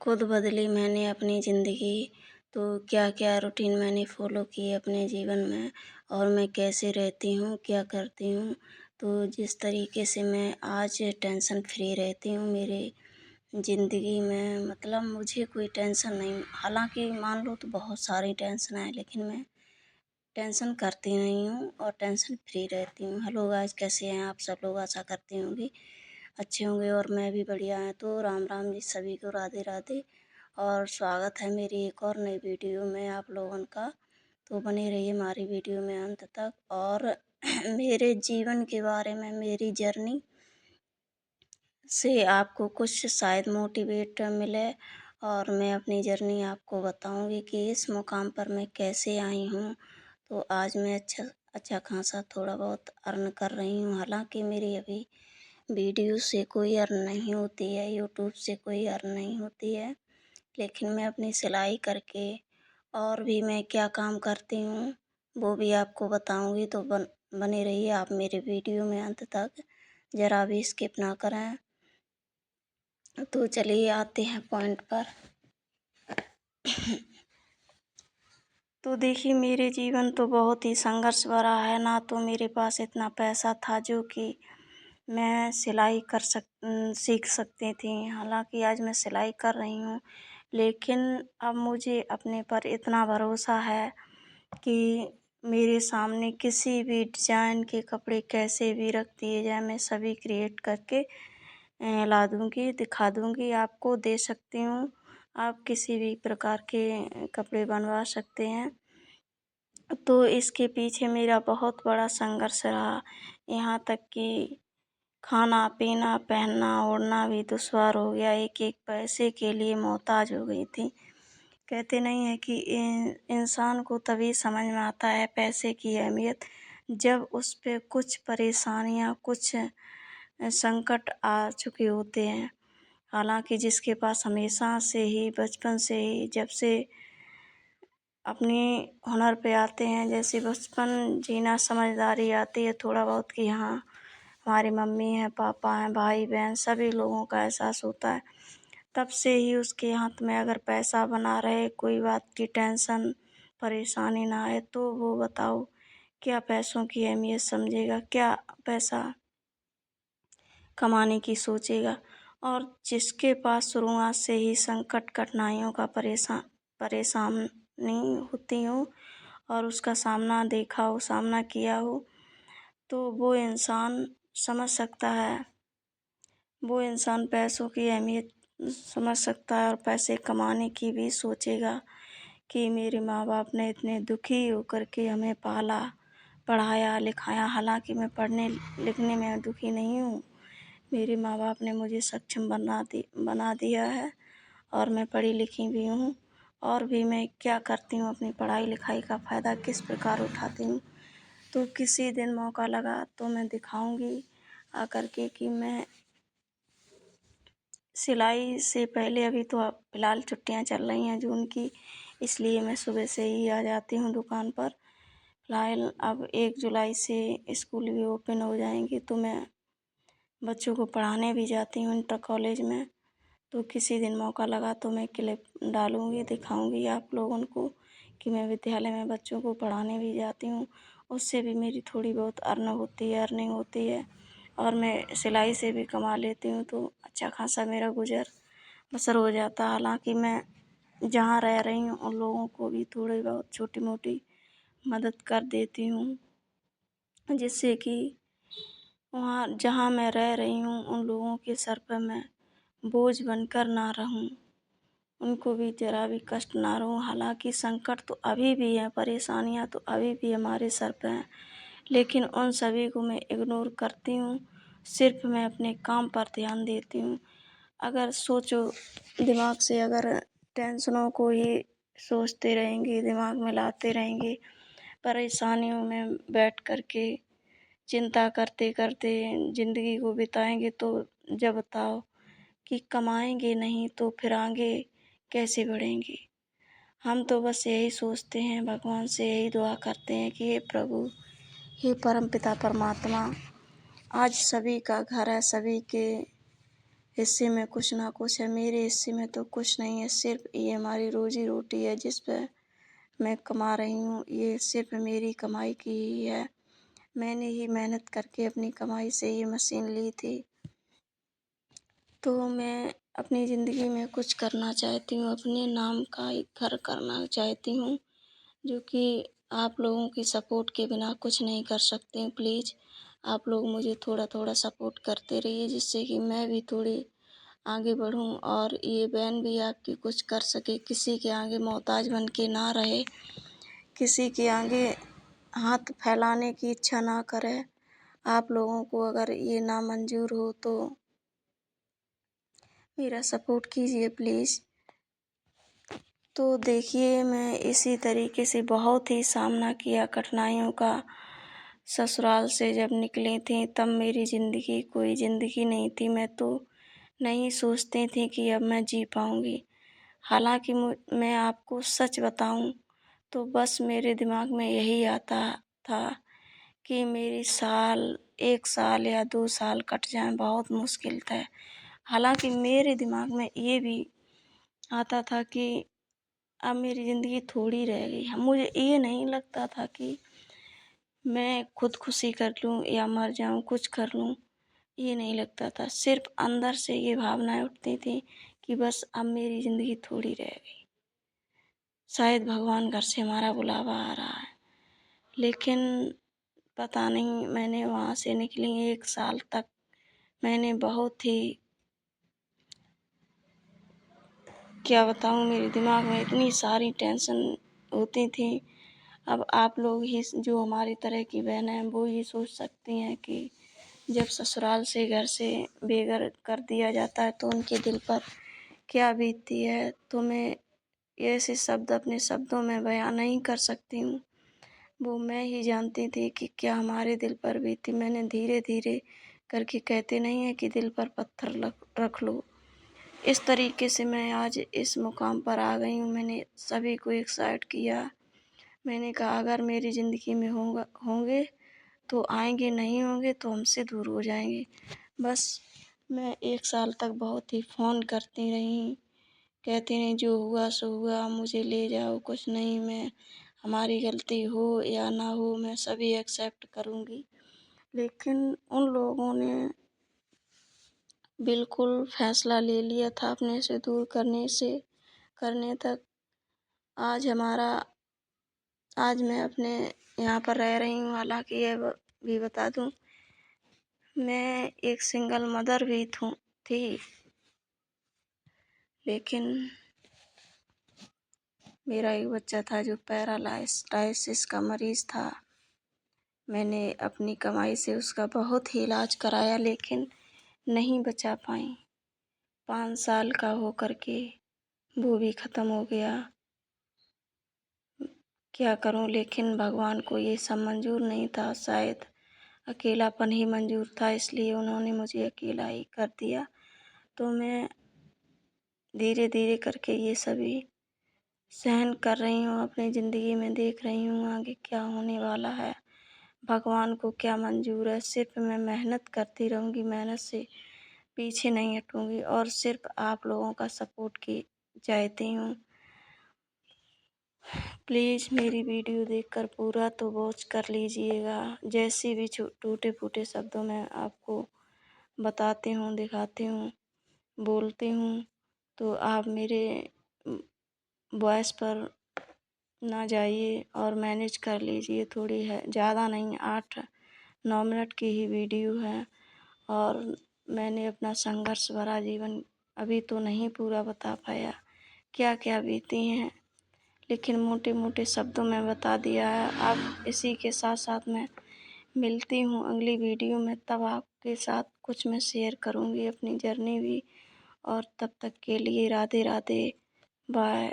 खुद बदली मैंने अपनी ज़िंदगी, तो क्या-क्या रूटीन मैंने फ़ॉलो किए अपने जीवन में और मैं कैसे रहती हूँ, क्या करती हूँ। तो जिस तरीके से मैं आज टेंशन फ्री रहती हूँ मेरे ज़िंदगी में, मतलब मुझे कोई टेंशन नहीं, हालाँकि मान लो तो बहुत सारी टेंशन है, लेकिन मैं टेंशन करती नहीं हूँ और टेंशन फ्री रहती हूँ। हेलो गाइस, कैसे हैं आप सब लोग? आशा करती होंगी अच्छे होंगे और मैं भी बढ़िया है। तो राम राम जी सभी को, राधे राधे। और स्वागत है मेरी एक और नई वीडियो में आप लोगों का। तो बने रहिए हमारी वीडियो में अंत तक और मेरे जीवन के बारे में, मेरी जर्नी से आपको कुछ शायद मोटिवेट मिले और मैं अपनी जर्नी आपको बताऊंगी कि इस मुकाम पर मैं कैसे आई हूँ। तो आज मैं अच्छा खासा थोड़ा बहुत अर्न कर रही हूँ। हालांकि मेरी अभी वीडियो से कोई अर्न नहीं होती है, यूट्यूब से कोई अर्न नहीं होती है, लेकिन मैं अपनी सिलाई करके और भी मैं क्या काम करती हूँ वो भी आपको बताऊँगी। तो बने रहिए आप मेरे वीडियो में अंत तक, ज़रा भी स्किप ना करें। तो चलिए आते हैं पॉइंट पर। तो देखिए, मेरे जीवन तो बहुत ही संघर्ष भरा है। ना तो मेरे पास इतना पैसा था जो कि मैं सिलाई सीख सकती थी। हालांकि आज मैं सिलाई कर रही हूँ, लेकिन अब मुझे अपने पर इतना भरोसा है कि मेरे सामने किसी भी डिजाइन के कपड़े कैसे भी रख दिए जाए, मैं सभी क्रिएट करके ला दूँगी, दिखा दूँगी, आपको दे सकती हूँ। आप किसी भी प्रकार के कपड़े बनवा सकते हैं। तो इसके पीछे मेरा बहुत बड़ा संघर्ष रहा, यहाँ तक कि खाना पीना पहनना ओढ़ना भी दुश्वार हो गया। एक एक पैसे के लिए मोहताज हो गई थी। कहते नहीं है कि इंसान को तभी समझ में आता है पैसे की अहमियत, जब उस पे कुछ परेशानियाँ, कुछ संकट आ चुके होते हैं। हालांकि जिसके पास हमेशा से ही, बचपन से ही, जब से अपनी हुनर पे आते हैं, जैसे बचपन जीना, समझदारी आती है थोड़ा बहुत कि हाँ हमारी मम्मी है, पापा हैं, भाई बहन, सभी लोगों का एहसास होता है, तब से ही उसके हाथ में अगर पैसा बना रहे, कोई बात की टेंशन परेशानी ना आए, तो वो बताओ क्या पैसों की अहमियत समझेगा, क्या पैसा कमाने की सोचेगा। और जिसके पास शुरुआत से ही संकट कठिनाइयों का परेशानी होती हो और उसका सामना देखा हो, सामना किया हो, तो वो इंसान समझ सकता है, वो इंसान पैसों की अहमियत समझ सकता है और पैसे कमाने की भी सोचेगा कि मेरे माँ बाप ने इतने दुखी होकर के हमें पाला, पढ़ाया लिखाया। हालांकि मैं पढ़ने लिखने में दुखी नहीं हूँ, मेरे माँ बाप ने मुझे सक्षम बना दिया है और मैं पढ़ी लिखी भी हूँ। और भी मैं क्या करती हूँ, अपनी पढ़ाई लिखाई का फ़ायदा किस प्रकार उठाती हूँ, तो किसी दिन मौका लगा तो मैं दिखाऊंगी आकर के कि मैं सिलाई से पहले, अभी तो फ़िलहाल छुट्टियां चल रही हैं जून की, इसलिए मैं सुबह से ही आ जाती हूँ दुकान पर। फ़िलहाल अब 1 जुलाई से स्कूल भी ओपन हो जाएंगे, तो मैं बच्चों को पढ़ाने भी जाती हूँ इंटर कॉलेज में। तो किसी दिन मौका लगा तो मैं क्लिप डालूँगी, दिखाऊँगी आप लोगों को कि मैं विद्यालय में बच्चों को पढ़ाने भी जाती हूँ। उससे भी मेरी थोड़ी बहुत अर्निंग होती है और मैं सिलाई से भी कमा लेती हूँ, तो अच्छा खासा मेरा गुजर बसर हो जाता है। हालांकि मैं जहाँ रह रही हूँ उन लोगों को भी थोड़ी बहुत छोटी मोटी मदद कर देती हूँ, जिससे कि वहाँ जहाँ मैं रह रही हूँ उन लोगों के सर पर मैं बोझ बनकर ना रहूं, उनको भी ज़रा भी कष्ट ना रहूं। हालांकि संकट तो अभी भी है, परेशानियां तो अभी भी हमारे सर पे हैं, लेकिन उन सभी को मैं इग्नोर करती हूँ। सिर्फ मैं अपने काम पर ध्यान देती हूँ। अगर सोचो, दिमाग से अगर टेंशनों को ही सोचते रहेंगे, दिमाग में लाते रहेंगे, परेशानियों में बैठ कर के चिंता करते करते ज़िंदगी को बिताएंगे, तो जब बताओ कि कमाएंगे नहीं तो फिर आगे कैसे बढ़ेंगे। हम तो बस यही सोचते हैं, भगवान से यही दुआ करते हैं कि हे प्रभु, हे परमपिता परमात्मा, आज सभी का घर है, सभी के हिस्से में कुछ ना कुछ है, मेरे हिस्से में तो कुछ नहीं है। सिर्फ ये हमारी रोजी रोटी है जिस पे मैं कमा रही हूँ, ये सिर्फ मेरी कमाई की ही है। मैंने ही मेहनत करके अपनी कमाई से ये मशीन ली थी। तो मैं अपनी ज़िंदगी में कुछ करना चाहती हूँ, अपने नाम का एक घर करना चाहती हूँ, जो कि आप लोगों की सपोर्ट के बिना कुछ नहीं कर सकती हूँ। प्लीज़ आप लोग मुझे थोड़ा थोड़ा सपोर्ट करते रहिए, जिससे कि मैं भी थोड़ी आगे बढ़ूँ और ये बहन भी आपकी कुछ कर सके, किसी के आगे मोहताज बन के ना रहे, किसी के आगे हाथ फैलाने की इच्छा ना करे। आप लोगों को अगर ये ना मंजूर हो तो मेरा सपोर्ट कीजिए प्लीज़। तो देखिए, मैं इसी तरीके से बहुत ही सामना किया कठिनाइयों का। ससुराल से जब निकली थी तब मेरी ज़िंदगी कोई ज़िंदगी नहीं थी। मैं तो नहीं सोचती थी कि अब मैं जी पाऊँगी। हालाँकि मैं आपको सच बताऊँ तो बस मेरे दिमाग में यही आता था कि मेरी 1 साल या 2 साल कट जाएँ, बहुत मुश्किल था। हालाँकि मेरे दिमाग में ये भी आता था कि अब मेरी ज़िंदगी थोड़ी रह गई है। मुझे ये नहीं लगता था कि मैं खुदकुशी कर लूँ या मर जाऊँ, कुछ कर लूँ, ये नहीं लगता था। सिर्फ़ अंदर से ये भावनाएँ उठती थीं कि बस अब मेरी ज़िंदगी थोड़ी रह गई। शायद भगवान घर से हमारा बुलावा आ रहा है। लेकिन पता नहीं, मैंने वहाँ से निकली 1 साल तक मैंने बहुत ही, क्या बताऊँ, मेरे दिमाग में इतनी सारी टेंशन होती थी। अब आप लोग ही जो हमारी तरह की बहनें हैं वो ये सोच सकती हैं कि जब ससुराल से घर से बेघर कर दिया जाता है तो उनके दिल पर क्या बीतती है। तो मैं ऐसे शब्द अपने शब्दों में बयां नहीं कर सकती हूँ। वो मैं ही जानती थी कि क्या हमारे दिल पर बीती। मैंने धीरे धीरे करके, कहते नहीं है कि दिल पर पत्थर रख लो, इस तरीके से मैं आज इस मुकाम पर आ गई हूँ। मैंने सभी को एक साइड किया। मैंने कहा अगर मेरी ज़िंदगी में होंगे तो आएंगे, नहीं होंगे तो हमसे दूर हो जाएंगे। बस मैं 1 साल तक बहुत ही फ़ोन करती रही, कहती रही जो हुआ सो हुआ, मुझे ले जाओ, कुछ नहीं, मैं हमारी गलती हो या ना हो मैं सभी एक्सेप्ट करूँगी। लेकिन उन लोगों ने बिल्कुल फ़ैसला ले लिया था अपने से दूर करने तक। आज हमारा आज मैं अपने यहाँ पर रह रही हूँ। हालाँकि ये भी बता दूँ, मैं एक सिंगल मदर भी थी, लेकिन मेरा एक बच्चा था जो पैरालाइसिस का मरीज़ था। मैंने अपनी कमाई से उसका बहुत ही इलाज कराया लेकिन नहीं बचा पाई। 5 साल का होकर के वो भी ख़त्म हो गया। क्या करूं, लेकिन भगवान को ये सब मंजूर नहीं था। शायद अकेलापन ही मंजूर था, इसलिए उन्होंने मुझे अकेला ही कर दिया। तो मैं धीरे धीरे करके ये सभी सहन कर रही हूँ, अपनी ज़िंदगी में देख रही हूँ आगे क्या होने वाला है, भगवान को क्या मंजूर है। सिर्फ मैं मेहनत करती रहूँगी, मेहनत से पीछे नहीं हटूँगी और सिर्फ आप लोगों का सपोर्ट की चाहती हूँ। प्लीज़ मेरी वीडियो देखकर पूरा तो वॉच कर लीजिएगा। जैसे भी टूटे फूटे शब्दों में आपको बताती हूँ, दिखाती हूँ, बोलती हूँ, तो आप मेरे वॉइस पर ना जाइए और मैनेज कर लीजिए। थोड़ी है, ज़्यादा नहीं, 8-9 मिनट की ही वीडियो है और मैंने अपना संघर्ष भरा जीवन अभी तो नहीं पूरा बता पाया, क्या क्या बीती हैं, लेकिन मोटे मोटे शब्दों में बता दिया है। अब इसी के साथ साथ मैं मिलती हूँ अगली वीडियो में, तब आपके साथ कुछ मैं शेयर करूँगी अपनी जर्नी भी। और तब तक के लिए राधे राधे, बाय।